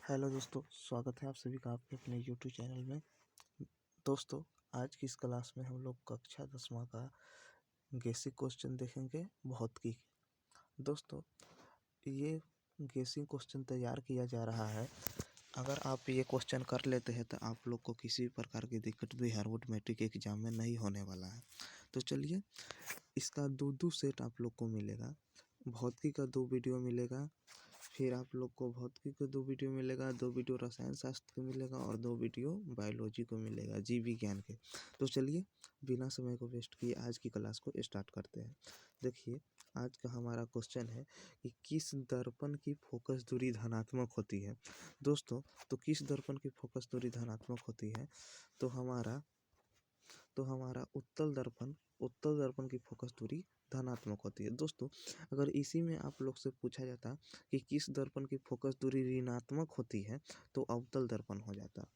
Hello दोस्तों, स्वागत है आप सभी का आपके अपने यूट्यूब चैनल में। दोस्तों, आज की इस क्लास में हम लोग कक्षा 10वां का गेसिंग क्वेश्चन देखेंगे भौतिकी। दोस्तों, ये गेसिंग क्वेश्चन तैयार किया जा रहा है। अगर आप ये क्वेश्चन कर लेते हैं तो आप लोग को किसी भी प्रकार की दिक्कत बिहार बोर्ड मैट्रिक एग्जाम में नहीं होने वाला है। तो चलिए, इसका दो सेट आप लोग को मिलेगा। भौतिकी का 2 वीडियो मिलेगा, फिर आप लोग को भौतिकी का 2 वीडियो मिलेगा, 2 वीडियो रसायन शास्त्र का मिलेगा और 2 वीडियो बायोलॉजी को मिलेगा, जीव विज्ञान के। तो चलिए, बिना समय को वेस्ट किए आज की क्लास को स्टार्ट करते हैं। देखिए, आज का हमारा क्वेश्चन है कि किस दर्पण की फोकस दूरी धनात्मक होती है। दोस्तों, तो किस दर्पण की फोकस दूरी धनात्मक होती है? तो हमारा उत्तल दर्पण की फोकस दूरी धनात्मक होती है। दोस्तों, अगर इसी में आप लोग से पूछा जाता कि किस दर्पण की फोकस दूरी ऋणात्मक होती है तो अवतल दर्पण हो जाता।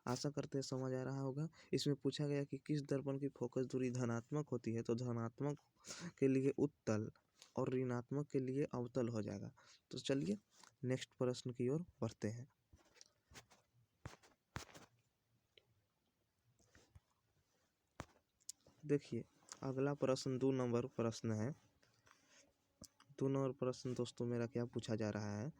आशा करते हैं समझ आ रहा होगा। इसमें पूछा गया कि किस दर्पण की फोकस दूरी धनात्मक होती है तो धनात्मक के लिए उत्तल और ऋणात्मक के लिए अवतल हो जाएगा। तो चलिए नेक्स्ट प्रश्न की ओर बढ़ते हैं। देखिए, अगला प्रश्न 2 नंबर प्रश्न है। 2 नंबर प्रश्न दोस्तों मेरा क्या पूछा जा रहा है,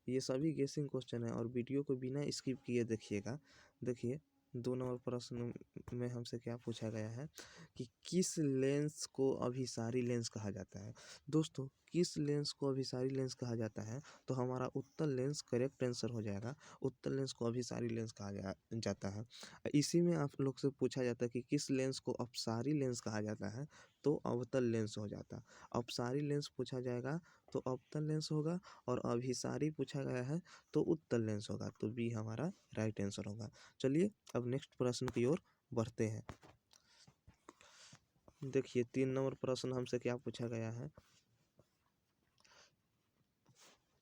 ये सभी गेसिंग क्वेश्चन है और वीडियो को बिना स्किप किए देखिएगा। देखिए, 2 नंबर प्रश्न में हमसे क्या पूछा गया है कि किस लेंस को अभिसारी लेंस कहा जाता है। दोस्तों, किस लेंस को अभिसारी लेंस कहा जाता है तो हमारा उत्तल लेंस करेक्ट आंसर हो जाएगा। उत्तल लेंस को अभिसारी लेंस कहा जाता है। इसी में आप लोग से पूछा जाता है कि किस लेंस को अपसारी लेंस कहा जाता है तो अवतल लेंस हो जाता। अपसारी लेंस पूछा जाएगा तो अवतल लेंस होगा और अभिसारी पूछा गया है तो उत्तल लेंस होगा। तो बी हमारा राइट आंसर होगा। चलिए अब नेक्स्ट प्रश्न की ओर बढ़ते हैं। देखिए, 3 नंबर प्रश्न हमसे क्या पूछा गया है।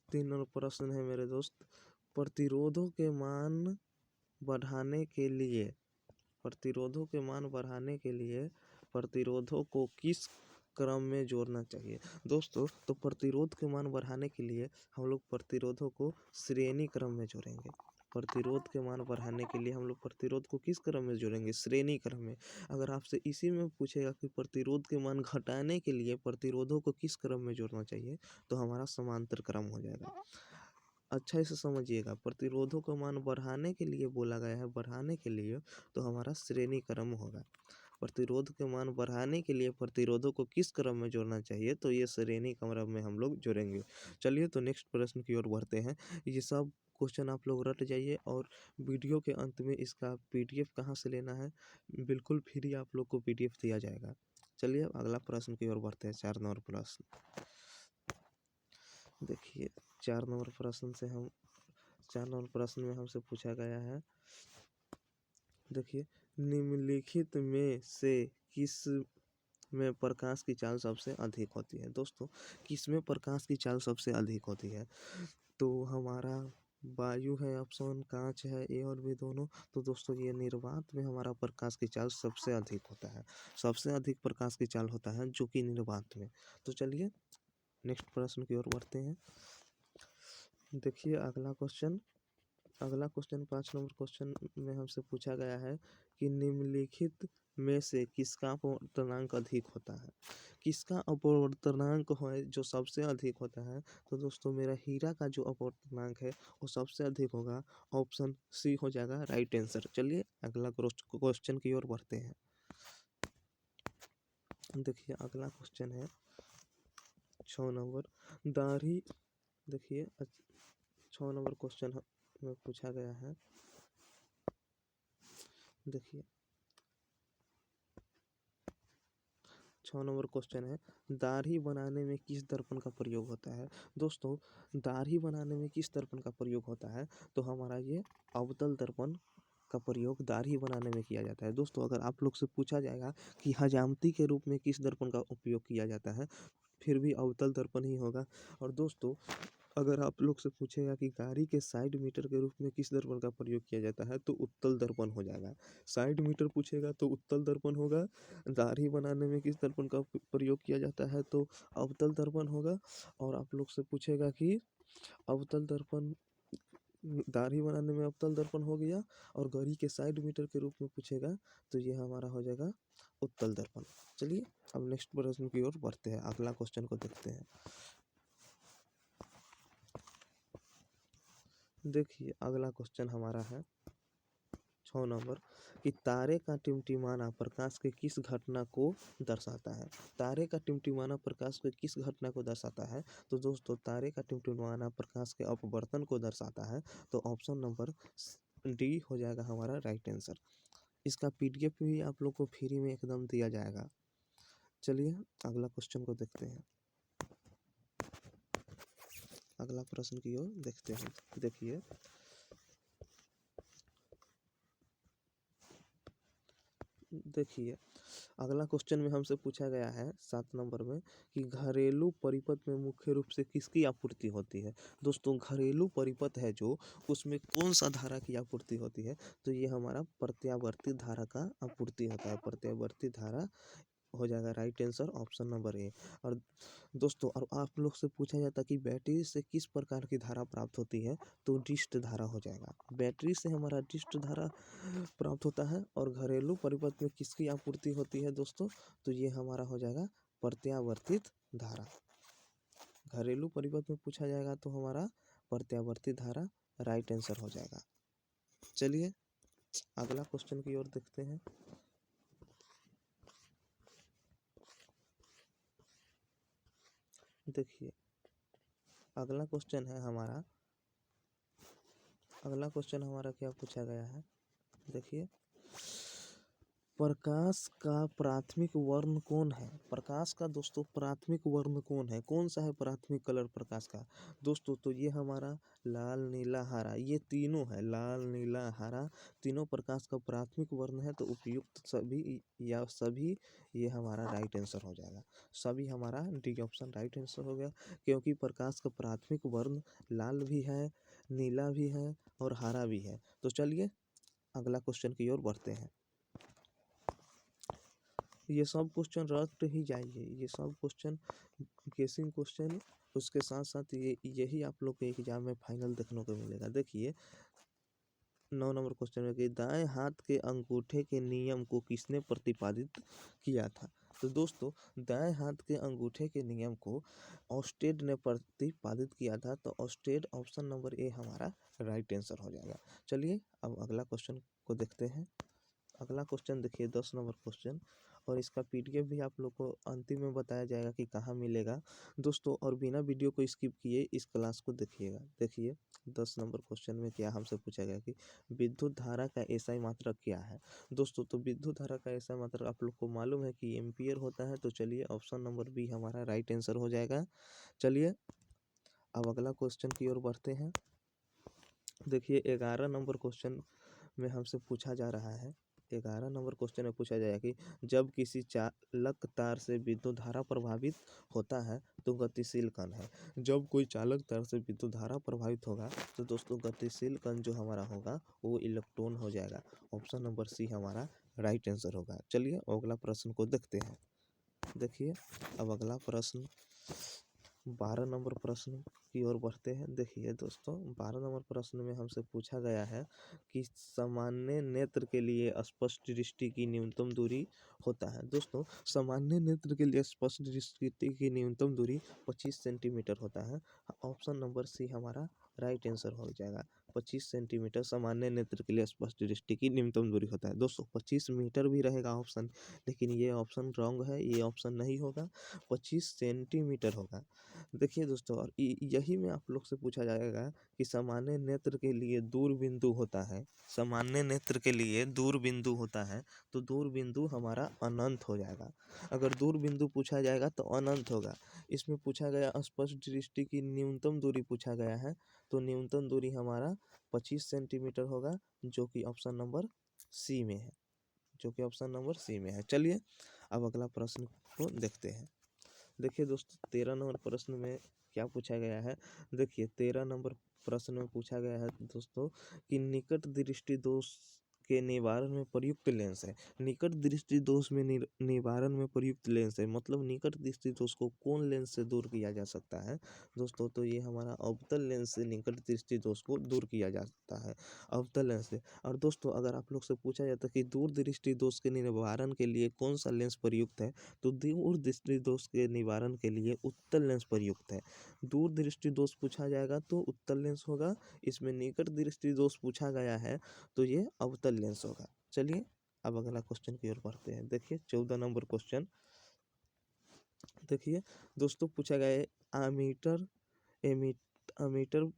3 नंबर प्रश्न है मेरे दोस्त, प्रतिरोधों के मान बढ़ाने के लिए प्रतिरोधों को किस क्रम में जोड़ना चाहिए। दोस्तों, तो प्रतिरोध के मान बढ़ाने के लिए हम लोग प्रतिरोधों को श्रेणी क्रम में जोड़ेंगे। प्रतिरोध के मान बढ़ाने के लिए हम लोग प्रतिरोध को किस क्रम में जोड़ेंगे? श्रेणी क्रम में। अगर आपसे इसी में पूछेगा कि प्रतिरोध के मान घटाने के लिए प्रतिरोधों को किस क्रम में जोड़ना चाहिए तो हमारा समांतर क्रम हो जाएगा। अच्छा से समझिएगा, प्रतिरोधों का मान बढ़ाने के लिए बोला गया है, बढ़ाने के लिए तो हमारा श्रेणी क्रम होगा। प्रतिरोध के मान बढ़ाने के लिए प्रतिरोधों को किस क्रम में जोड़ना चाहिए तो ये श्रेणी क्रम में हम लोग जोड़ेंगे। चलिए तो नेक्स्ट प्रश्न की ओर बढ़ते हैं। ये सब क्वेश्चन आप लोग रट जाइए और वीडियो के अंत में इसका PDF कहाँ से लेना है, बिल्कुल फ्री आप लोग को PDF दिया जाएगा। चलिए अगला प्रश्न की ओर बढ़ते हैं। 4 नंबर प्रश्न देखिए, 4 नंबर प्रश्न में हमसे पूछा गया है। देखिए, निम्नलिखित में से किस में प्रकाश की चाल सबसे अधिक होती है। दोस्तों, किस में प्रकाश की चाल सबसे अधिक होती है तो हमारा वायु है ऑप्शन, कांच है, ए और बी दोनों। तो दोस्तों, ये निर्वात में हमारा प्रकाश की चाल सबसे अधिक होता है। सबसे अधिक प्रकाश की चाल होता है जो कि निर्वात में। तो चलिए नेक्स्ट प्रश्न की ओर बढ़ते हैं। देखिए, अगला क्वेश्चन 5 नंबर क्वेश्चन में हमसे पूछा गया है कि निम्नलिखित में से किसका अपवर्तनांक अधिक होता है। किसका अपवर्तनांक है जो सबसे अधिक होता है तो दोस्तों मेरा हीरा का जो अपवर्तनांक है वो सबसे अधिक होगा। ऑप्शन सी हो जाएगा राइट आंसर। चलिए अगला क्वेश्चन की ओर बढ़ते हैं। देखिए, अगला क्वेश्चन है 6 नंबर दाढ़ी। देखिए, 6 नंबर क्वेश्चन में पूछा गया है। देखिए, 6 नंबर क्वेश्चन है, दाढ़ी बनाने में किस दर्पण का प्रयोग होता है। दोस्तों, दाढ़ी बनाने में किस दर्पण का प्रयोग होता है तो हमारा ये अवतल दर्पण का प्रयोग दाढ़ी बनाने में किया जाता है। दोस्तों, अगर आप लोग से पूछा जाएगा कि हजामती के रूप में किस दर्पण का उपयोग किया जाता है फिर भी अवतल दर्पण ही होगा। और दोस्तों, अगर आप लोग से पूछेगा कि गाड़ी के साइड मीटर के रूप में किस दर्पण का प्रयोग किया जाता है तो उत्तल दर्पण हो जाएगा। साइड मीटर पूछेगा तो उत्तल दर्पण होगा। दाढ़ी बनाने में किस दर्पण का प्रयोग किया जाता है तो अवतल दर्पण होगा। और आप लोग से पूछेगा कि अवतल दर्पण दाढ़ी बनाने में अवतल दर्पण हो गया, और घड़ी के साइड मीटर के रूप में पूछेगा तो ये हमारा हो जाएगा उत्तल दर्पण। चलिए अब नेक्स्ट प्रश्न की ओर बढ़ते हैं, अगला क्वेश्चन को देखते हैं। देखिए अगला क्वेश्चन हमारा है 6 नंबर कि तारे का टिमटिमाना प्रकाश के किस घटना को दर्शाता है। तारे का टिमटिमाना प्रकाश के किस घटना को दर्शाता है? तो दोस्तों तारे का टिमटिमाना प्रकाश के अपवर्तन को दर्शाता है। तो ऑप्शन नंबर डी हो जाएगा हमारा राइट आंसर। इसका पीडीएफ भी आप लोग को फ्री में एकदम दिया जाएगा। चलिए अगला क्वेश्चन को देखते हैं, अगला प्रश्न की ओर देखते हैं। देखिए देखिए अगला क्वेश्चन में हमसे पूछा गया है 7 नंबर में कि घरेलू परिपथ में मुख्य रूप से किसकी आपूर्ति होती है। दोस्तों घरेलू परिपथ है जो, उसमें कौन सा धारा की आपूर्ति होती है? तो ये हमारा प्रत्यावर्ती धारा का आपूर्ति होता है। प्रत्यावर्ती धारा हो जाएगा राइट आंसर ऑप्शन नंबर ए। और दोस्तों और आप लोग से पूछा जाता है कि बैटरी से किस प्रकार की धारा प्राप्त होती है, तो डिस्ट धारा हो जाएगा। बैटरी से हमारा डिस्ट धारा प्राप्त होता है। और घरेलू परिपथ में किसकी आपूर्ति होती है दोस्तों, तो ये हमारा हो जाएगा प्रत्यावर्तित धारा। घरेलू परिपथ में पूछा जाएगा तो हमारा प्रत्यावर्ती धारा राइट आंसर हो जाएगा। चलिए अगला क्वेश्चन की ओर देखते हैं। देखिए अगला क्वेश्चन है हमारा, अगला क्वेश्चन हमारा क्या पूछा गया है। देखिए प्रकाश का प्राथमिक वर्ण कौन है? प्रकाश का दोस्तों प्राथमिक वर्ण कौन है? कौन सा है प्राथमिक कलर प्रकाश का? दोस्तों तो ये हमारा लाल नीला हरा, ये तीनों है, लाल नीला हरा तीनों प्रकाश का प्राथमिक वर्ण है। तो उपयुक्त सभी या सभी ये हमारा राइट आंसर हो जाएगा। सभी हमारा डी ऑप्शन राइट आंसर हो गया, क्योंकि प्रकाश का प्राथमिक वर्ण लाल भी है, नीला भी है और हरा भी है। तो चलिए अगला क्वेश्चन की ओर बढ़ते हैं। ये सब क्वेश्चन रट ही जाइए, ये सब क्वेश्चन गेसिंग क्वेश्चन, उसके साथ साथ यही आप लोग के एग्जाम में फाइनल देखने को मिलेगा। देखिए 9 नंबर क्वेश्चन में कि दाएं हाथ के अंगूठे के नियम को किसने प्रतिपादित किया था। तो दोस्तों दाएं हाथ के अंगूठे के नियम को ऑस्टेड ने प्रतिपादित किया था। तो ऑस्टेड ऑप्शन नंबर ए हमारा राइट आंसर हो जाएगा। चलिए अब अगला क्वेश्चन को देखते हैं। अगला क्वेश्चन देखिए 10 नंबर क्वेश्चन, और इसका पीडीएफ भी आप लोग को अंतिम में बताया जाएगा कि कहाँ मिलेगा दोस्तों। और बिना वीडियो को स्किप किए इस क्लास को देखिएगा। देखिए 10 नंबर क्वेश्चन में क्या हमसे पूछा गया कि विद्युत धारा का एसआई मात्रक क्या है। दोस्तों तो विद्युत धारा का एसआई मात्रक आप लोग को मालूम है कि एम्पियर होता है। तो चलिए ऑप्शन नंबर बी हमारा राइट आंसर हो जाएगा। चलिए अब अगला क्वेश्चन की ओर बढ़ते हैं। देखिए 11 नंबर क्वेश्चन में हमसे पूछा जा रहा है, 11 नंबर क्वेश्चन में पूछा जाएगा कि जब किसी चालक तार से विद्युत धारा प्रभावित होता है तो गतिशील कण है। जब कोई चालक तार से विद्युत धारा प्रभावित होगा तो दोस्तों गतिशील कण जो हमारा होगा वो इलेक्ट्रॉन हो जाएगा। ऑप्शन नंबर सी हमारा राइट आंसर होगा। चलिए अगला प्रश्न को देखते हैं। देखिए अब अगला प्रश्न 12 नंबर प्रश्न की ओर बढ़ते हैं। देखिए दोस्तों 12 नंबर प्रश्न में हमसे पूछा गया है कि सामान्य नेत्र के लिए स्पष्ट दृष्टि की न्यूनतम दूरी होता है। दोस्तों सामान्य नेत्र के लिए स्पष्ट दृष्टि की न्यूनतम दूरी 25 सेंटीमीटर होता है। ऑप्शन नंबर सी हमारा राइट आंसर हो जाएगा। 25 सेंटीमीटर सामान्य नेत्र के लिए स्पष्ट दृष्टि की न्यूनतम दूरी होता है। दोस्तों 25 मीटर भी रहेगा ऑप्शन, लेकिन ये ऑप्शन रॉन्ग है, ये ऑप्शन नहीं होगा, 25 सेंटीमीटर होगा। देखिए दोस्तों और यही में आप लोग से पूछा जाएगा कि सामान्य नेत्र के लिए दूर बिंदु होता है, सामान्य नेत्र के लिए दूर बिंदु होता है। तो दूर बिंदु हमारा अनंत हो जाएगा। अगर दूर बिंदु पूछा जाएगा तो अनंत होगा। इसमें पूछा गया स्पष्ट दृष्टि की न्यूनतम दूरी पूछा गया है, तो न्यूनतम दूरी हमारा 25 सेंटीमीटर होगा, जो कि ऑप्शन नंबर सी में है, जो कि ऑप्शन नंबर सी में है। चलिए अब अगला प्रश्न को देखते हैं। देखिए दोस्तों 13 नंबर प्रश्न में क्या पूछा गया है। देखिए 13 नंबर प्रश्न में पूछा गया है दोस्तों कि निकट दृष्टि दोष के निवारण में प्रयुक्त लेंस है। निकट दृष्टि दोष में निवारण में प्रयुक्त लेंस है, मतलब निकट दृष्टि दोष को कौन लेंस से दूर किया जा सकता है दोस्तों? तो ये हमारा अवतल लेंस से निकट दृष्टि दोष को दूर किया जा सकता है, अवतल लेंस से। और दोस्तों अगर आप लोग से पूछा जाता है कि दूर दृष्टि दोष के निवारण के लिए कौन सा लेंस प्रयुक्त है, तो दूर दृष्टि दोष के निवारण के लिए उत्तल लेंस प्रयुक्त है। दूर दृष्टि दोष पूछा जाएगा तो उत्तल लेंस होगा, इसमें निकट दृष्टि दोष पूछा गया है तो ये अवतल लेंस होगा। चलिए अब अगला क्वेश्चन की ओर बढ़ते हैं। देखिए 14 नंबर क्वेश्चन। देखिए दोस्तों पूछा गया है एमीटर एमीटर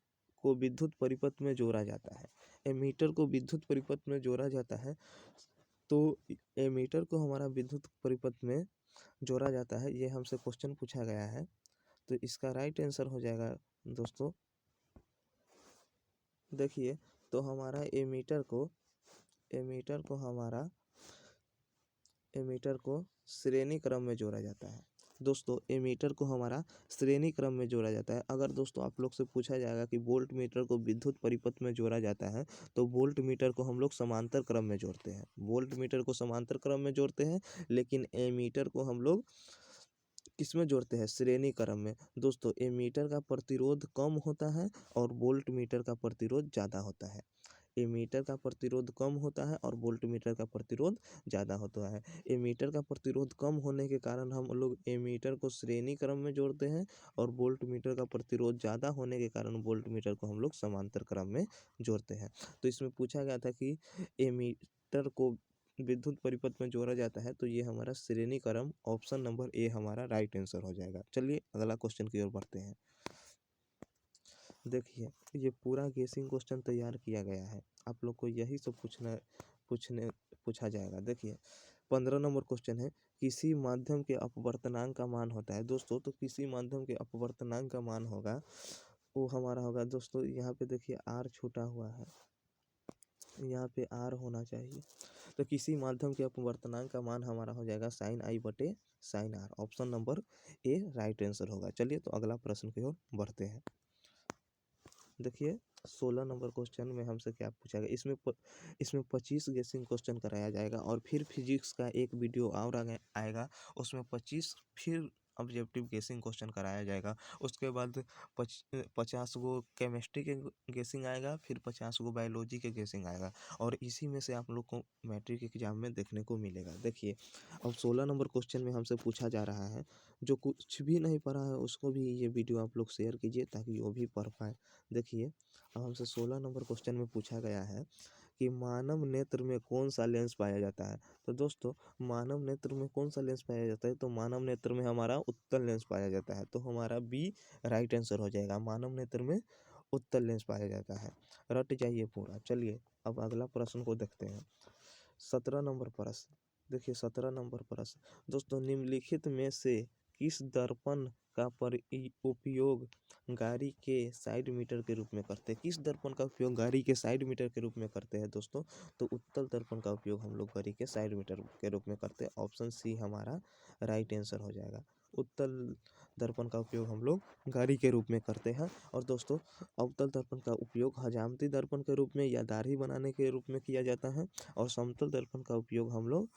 को विद्युत परिपथ में जोड़ा जाता है। एमीटर को विद्युत परिपथ में जोड़ा जाता है, तो एमीटर को हमारा विद्युत परिपथ में जोड़ा जाता है, ये हमसे क्वेश्चन पूछा गया है। तो इसका राइट आंसर हो जाएगा दोस्तों, देखिए तो हमारा एमीटर को श्रेणी क्रम में जोड़ा जाता है। दोस्तों एमीटर को हमारा श्रेणी क्रम में जोड़ा जाता है। अगर दोस्तों आप लोग से पूछा जाएगा कि वोल्ट मीटर को विद्युत परिपथ में जोड़ा जाता है, तो वोल्ट मीटर को हम लोग समांतर क्रम में जोड़ते हैं। वोल्ट मीटर को समांतर क्रम में जोड़ते हैं, लेकिन एमीटर को हम लोग किसमें जोड़ते हैं? श्रेणी क्रम में। दोस्तों एमीटर का प्रतिरोध कम होता है और वोल्ट मीटर का प्रतिरोध ज़्यादा होता है। एमीटर का प्रतिरोध कम होता है और वोल्ट मीटर का प्रतिरोध ज़्यादा होता है। एमीटर का प्रतिरोध कम होने के कारण हम लोग एमीटर को श्रेणी क्रम में जोड़ते हैं, और वोल्ट मीटर का प्रतिरोध ज़्यादा होने के कारण वोल्ट मीटर को हम लोग समांतर क्रम में जोड़ते हैं। तो इसमें पूछा गया था कि एमीटर को विद्युत परिपथ में जोड़ा जाता है, तो ये हमारा श्रेणी क्रम, ऑप्शन नंबर ए हमारा राइट आंसर हो जाएगा। चलिए अगला क्वेश्चन की ओर बढ़ते हैं। देखिए ये पूरा गेसिंग क्वेश्चन तैयार किया गया है, आप लोग को यही सब पूछा जाएगा। देखिए 15 नंबर क्वेश्चन है, किसी माध्यम के अपवर्तनांक का मान होता है। दोस्तों तो किसी माध्यम के अपवर्तनांक का मान होगा, वो हमारा होगा दोस्तों, यहाँ पे देखिए आर छूटा हुआ है, यहाँ पे आर होना चाहिए। तो किसी माध्यम के अपवर्तनांक का मान हमारा हो जाएगा साइन आई बटे sine R, option number A right answer होगा। चलिए तो अगला प्रश्न की ओर बढ़ते हैं। देखिए 16 नंबर क्वेश्चन में हमसे क्या पूछा गया, इसमें 25 गेसिंग क्वेश्चन कराया जाएगा, और फिर फिजिक्स का एक वीडियो और आएगा, उसमें 25 फिर ऑब्जेक्टिव गेसिंग क्वेश्चन कराया जाएगा। उसके बाद 50 गो केमिस्ट्री के गेसिंग आएगा, फिर 50 गो बायोलॉजी के गेसिंग आएगा, और इसी में से आप लोग को मैट्रिक एग्जाम में देखने को मिलेगा। देखिए अब 16 नंबर क्वेश्चन में हमसे पूछा जा रहा है, जो कुछ भी नहीं पढ़ा है उसको भी ये वीडियो आप लोग शेयर कीजिए ताकि वो भी पढ़ पाए। देखिए अब हमसे 16 नंबर क्वेश्चन में पूछा गया है कि मानव नेत्र में कौन सा लेंस पाया जाता है। तो दोस्तों मानव नेत्र में कौन सा लेंस पाया जाता है, तो मानव नेत्र में हमारा उत्तल लेंस पाया जाता है, तो हमारा बी राइट आंसर हो जाएगा। मानव नेत्र में उत्तल लेंस पाया जाता है, रट जाइए पूरा। चलिए अब अगला प्रश्न को देखते हैं। 17 नंबर प्रश्न। देखिए 17 नंबर प्रश्न, दोस्तों निम्नलिखित में से किस दर्पण का उपयोग गाड़ी के साइड मीटर के रूप में करते हैं? किस दर्पण का उपयोग गाड़ी के साइड मीटर के रूप में करते हैं दोस्तों? तो उत्तल दर्पण का उपयोग हम लोग गाड़ी के साइड मीटर के रूप में करते हैं, ऑप्शन सी हमारा राइट आंसर हो जाएगा। उत्तल दर्पण का उपयोग हम लोग गाड़ी के रूप में करते हैं। और दोस्तों अवतल दर्पण का उपयोग हजामती दर्पण के रूप में या दाढ़ी बनाने के रूप में किया जाता है, और समतल दर्पण का उपयोग हम लोग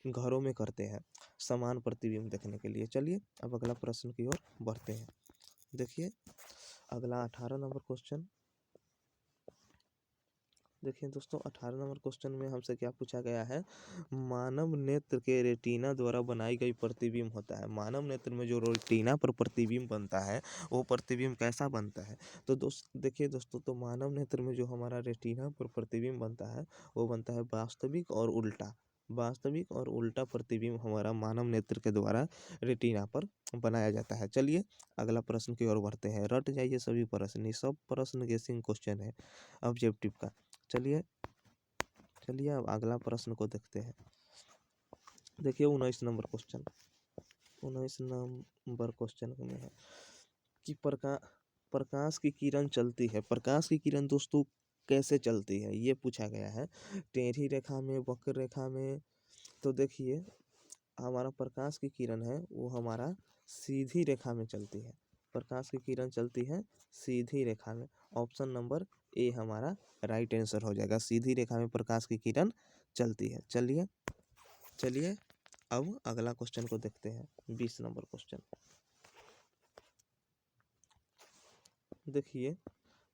घरों में करते हैं समान प्रतिबिंब देखने के लिए। चलिए अब अगला प्रश्न की ओर बढ़ते हैं। देखिए अगला 18 नंबर क्वेश्चन। देखिए दोस्तों 18 नंबर क्वेश्चन में हमसे क्या पूछा गया है, मानव नेत्र के रेटिना द्वारा बनाई गई प्रतिबिंब होता है। मानव नेत्र में जो रेटिना पर प्रतिबिंब बनता है वो प्रतिबिंब कैसा बनता है? तो देखिए दोस्तों, तो मानव नेत्र में जो हमारा रेटिना पर प्रतिबिंब बनता है वो बनता है वास्तविक और उल्टा। वास्तविक और उल्टा प्रतिबिंब हमारा मानव नेत्र के द्वारा रेटिना पर बनाया जाता है। चलिए अगला प्रश्न की ओर बढ़ते हैं। रट जाइए सभी प्रश्न, ये सब प्रश्न गेसिंग क्वेश्चन है ऑब्जेक्टिव का। चलिए अब अगला प्रश्न को देखते हैं। देखिए 19 नंबर क्वेश्चन। 19 नंबर क्वेश्चन में है कि प्रकाश की किरण चलती है। प्रकाश की किरण दोस्तों कैसे चलती है ये पूछा गया है, टेढ़ी रेखा में, वक्र रेखा में। तो देखिए हमारा प्रकाश की किरण है वो हमारा सीधी रेखा में चलती है। प्रकाश की किरण चलती है सीधी रेखा में, ऑप्शन नंबर ए हमारा राइट आंसर हो जाएगा। सीधी रेखा में प्रकाश की किरण चलती है। चलिए अब अगला क्वेश्चन को देखते हैं। 20 नंबर क्वेश्चन देखिए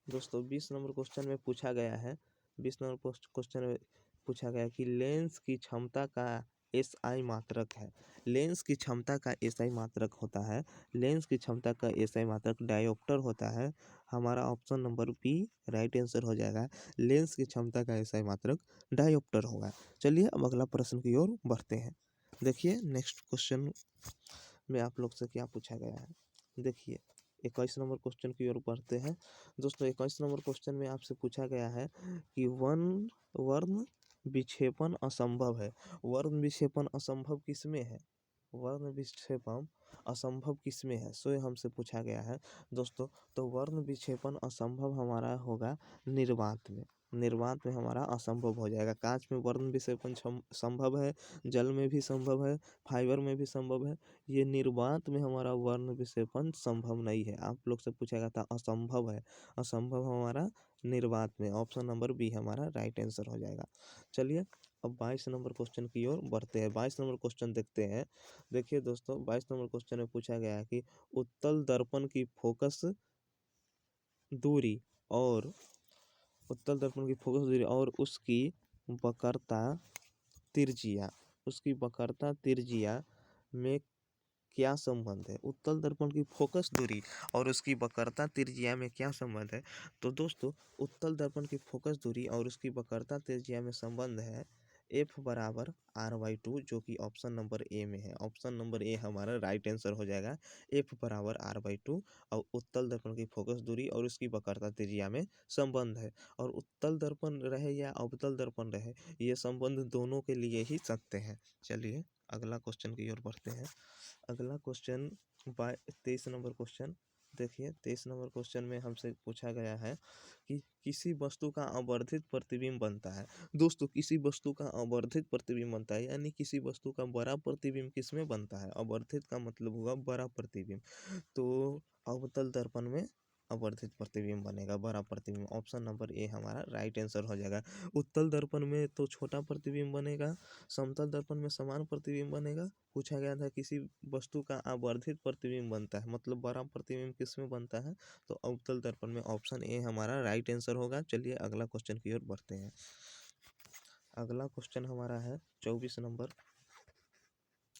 दोस्तों, 20 नंबर क्वेश्चन में पूछा गया है, 20 नंबर क्वेश्चन में पूछा गया कि लेंस की क्षमता का एसआई मात्रक है। लेंस की क्षमता का एसआई मात्रक होता है, लेंस की क्षमता का एसआई मात्रक डायोप्टर होता है। हमारा option number B right answer हो जाएगा। लेंस की क्षमता का एसआई मात्रक डायोप्टर होगा। चलिए अब अगला प्रश्न की ओर बढ़ते हैं। देखिए नेक्स्ट क्वेश्चन में आप लोग से क्या पूछा गया है। देखिए 21 नंबर क्वेश्चन की ओर बढ़ते हैं। दोस्तों 21 नंबर क्वेश्चन में आपसे पूछा गया है कि वर्ण विक्षेपण असंभव है। वर्ण विक्षेपण असंभव किसमें है? वर्ण विक्षेपण असंभव किसमें है, सो हमसे पूछा गया है दोस्तों। तो वर्ण विक्षेपण असंभव हमारा होगा निर्वात में। निर्वात में हमारा असंभव हो जाएगा। कांच में वर्ण विक्षेपण संभव है, जल में भी संभव है, फाइबर में भी संभव है। ये निर्वात में हमारा वर्ण विक्षेपण संभव नहीं है। आप लोग से पूछा गया था असंभव है, असंभव हमारा निर्वात में। ऑप्शन नंबर बी हमारा राइट आंसर हो जाएगा। चलिए अब 22 नंबर क्वेश्चन की ओर बढ़ते हैं। 22 नंबर क्वेश्चन देखते हैं। देखिए दोस्तों 22 नंबर क्वेश्चन में पूछा गया है कि उत्तल दर्पण की फोकस दूरी और उत्तल दर्पण की फोकस दूरी और उसकी वक्रता तिर्जिया, उसकी वक्रता तिर्जिया में क्या संबंध है? उत्तल दर्पण की फोकस दूरी और उसकी वक्रता त्रिज्या में क्या संबंध है? तो दोस्तों उत्तल दर्पण की फोकस दूरी और उसकी वक्रता त्रिज्या में संबंध है एफ बराबर r/2, जो कि ऑप्शन नंबर ए में है। ऑप्शन नंबर ए हमारा राइट आंसर हो जाएगा। एफ बराबर r/2 और उत्तल दर्पण की फोकस दूरी और उसकी वक्रता त्रिज्या में संबंध है। और उत्तल दर्पण रहे या अवतल दर्पण रहे, ये संबंध दोनों के लिए ही सत्य है। चलिए अगला क्वेश्चन की ओर बढ़ते हैं। अगला क्वेश्चन 23 नंबर क्वेश्चन देखिए। 23 नंबर क्वेश्चन में हमसे पूछा गया है कि किसी वस्तु का अवर्धित प्रतिबिंब बनता है। दोस्तों किसी वस्तु का अवर्धित प्रतिबिंब बनता है, यानी किसी वस्तु का बड़ा प्रतिबिंब किसमें बनता है? अवर्धित का मतलब हुआ बड़ा प्रतिबिंब। तो अवतल दर्पण में अवर्धित प्रतिबिंब बनेगा, बड़ा प्रतिबिंब। ऑप्शन नंबर ए हमारा राइट आंसर हो जाएगा। उत्तल दर्पण में तो छोटा प्रतिबिंब बनेगा, समतल दर्पण में समान प्रतिबिंब बनेगा। पूछा गया था किसी वस्तु का आवर्धित प्रतिबिंब बनता है, मतलब बड़ा प्रतिबिंब किसमें बनता है? तो अवतल दर्पण में। ऑप्शन ए हमारा राइट आंसर होगा। चलिए अगला क्वेश्चन की ओर बढ़ते हैं। अगला क्वेश्चन हमारा है 24 नंबर।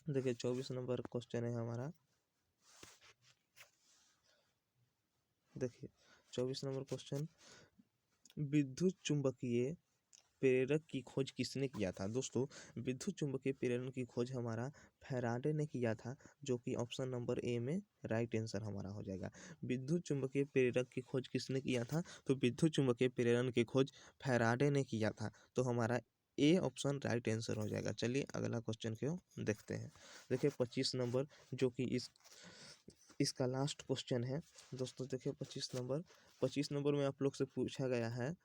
देखिए 24 नंबर क्वेश्चन है हमारा। देखिए 24 नंबर क्वेश्चन, विद्युत चुंबकीय प्रेरक की खोज किसने किया था? दोस्तों विद्युत चुंबकीय प्रेरण की खोज हमारा फैराडे ने किया था, जो कि ऑप्शन नंबर ए में राइट आंसर हमारा हो जाएगा। विद्युत चुंबकीय प्रेरक की खोज किसने किया था? तो विद्युत चुंबकीय प्रेरण की खोज फैराडे ने किया था, तो हमारा ए ऑप्शन राइट आंसर हो जाएगा। चलिए अगला क्वेश्चन को देखते हैं। देखिए 25 नंबर, जो कि इसका लास्ट क्वेश्चन है दोस्तों। देखिए 25 नंबर में आप लोग से पूछा गया है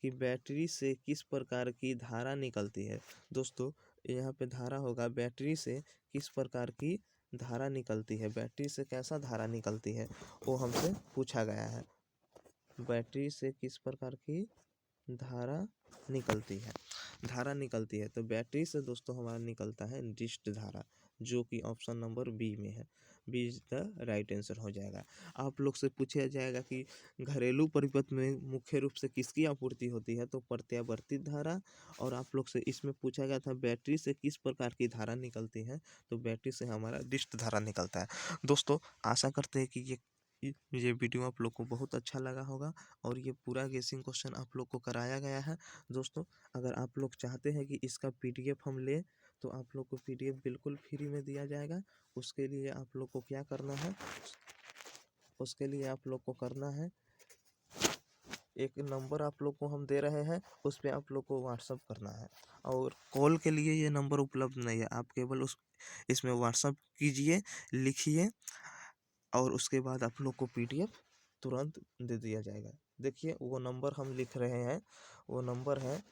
कि बैटरी से किस प्रकार की धारा निकलती है। दोस्तों यहाँ पे धारा होगा, बैटरी से किस प्रकार की धारा निकलती है, बैटरी से कैसा धारा निकलती है, वो हमसे पूछा गया है। बैटरी से किस प्रकार की धारा निकलती है, धारा निकलती है तो बैटरी से दोस्तों हमारा निकलता है डिस्ट धारा, जो कि ऑप्शन नंबर बी में है। B is the right answer हो जाएगा। आप लोग से पूछा जाएगा कि घरेलू परिपथ में मुख्य रूप से किसकी आपूर्ति होती है, तो प्रत्यावर्ती धारा। और आप लोग से इसमें पूछा गया था बैटरी से किस प्रकार की धारा निकलती है, तो बैटरी से हमारा डिस्ट धारा निकलता है। दोस्तों आशा करते हैं कि ये वीडियो आप लोग को बहुत अच्छा लगा होगा और ये पूरा गेसिंग क्वेश्चन आप लोग को कराया गया है। दोस्तों अगर आप लोग चाहते हैं कि इसका पीडीएफ हम लें, तो आप लोग को पीडीएफ बिल्कुल फ्री में दिया जाएगा। उसके लिए आप लोग को क्या करना है, उसके लिए आप लोग को करना है, एक नंबर आप लोग को हम दे रहे हैं, उस पर आप लोग को व्हाट्सअप करना है। और कॉल के लिए ये नंबर उपलब्ध नहीं है, आप केवल इसमें व्हाट्सअप कीजिए, लिखिए और उसके बाद आप लोग को पीडीएफ तुरंत दे दिया जाएगा। देखिए वो नंबर हम लिख रहे हैं, वो नंबर है,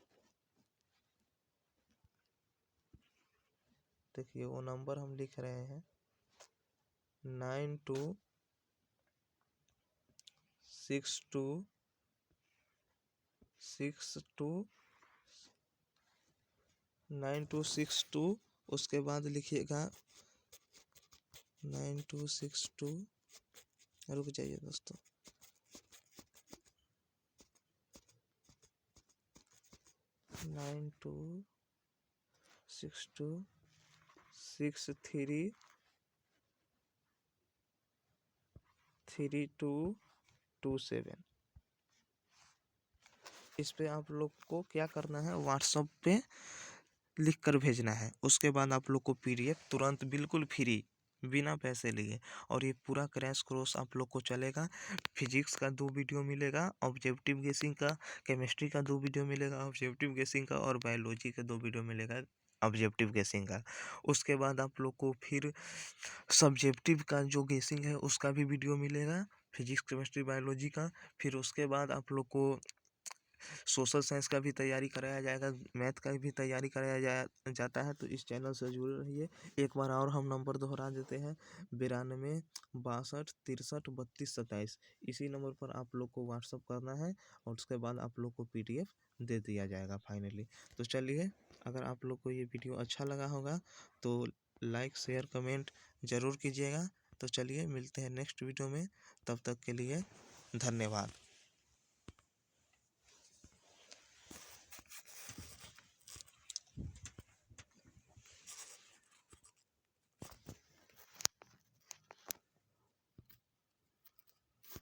देखिए वो नंबर हम लिख रहे हैं 9262 9262 उसके बाद लिखिएगा 9262, रुक जाइए दोस्तों, 9262633227। इस पे आप लोग को क्या करना है, व्हाट्सएप पे लिख कर भेजना है। उसके बाद आप लोग को पीडीएफ तुरंत बिल्कुल फ्री बिना पैसे लिए, और ये पूरा क्रैश कोर्स आप लोग को चलेगा। फिजिक्स का 2 वीडियो मिलेगा, ऑब्जेक्टिव गेसिंग का, केमिस्ट्री का 2 वीडियो मिलेगा ऑब्जेक्टिव गेसिंग का, और बायोलॉजी का 2 वीडियो मिलेगा ऑब्जेक्टिव गेसिंग का। उसके बाद आप लोग को फिर सब्जेक्टिव का जो गेसिंग है उसका भी वीडियो मिलेगा, फिजिक्स केमिस्ट्री बायोलॉजी का। फिर उसके बाद आप लोग को सोशल साइंस का भी तैयारी कराया जाएगा, मैथ का भी तैयारी कराया जाता है। तो इस चैनल से जुड़े रहिए। एक बार और हम नंबर दोहरा देते हैं, 92 62 63 32 27। इसी नंबर पर आप लोग को व्हाट्सअप करना है, और उसके बाद आप लोग को पीडीएफ दे दिया जाएगा फाइनली। तो चलिए, अगर आप लोग को ये वीडियो अच्छा लगा होगा तो लाइक शेयर कमेंट ज़रूर कीजिएगा। तो चलिए मिलते हैं नेक्स्ट वीडियो में, तब तक के लिए धन्यवाद।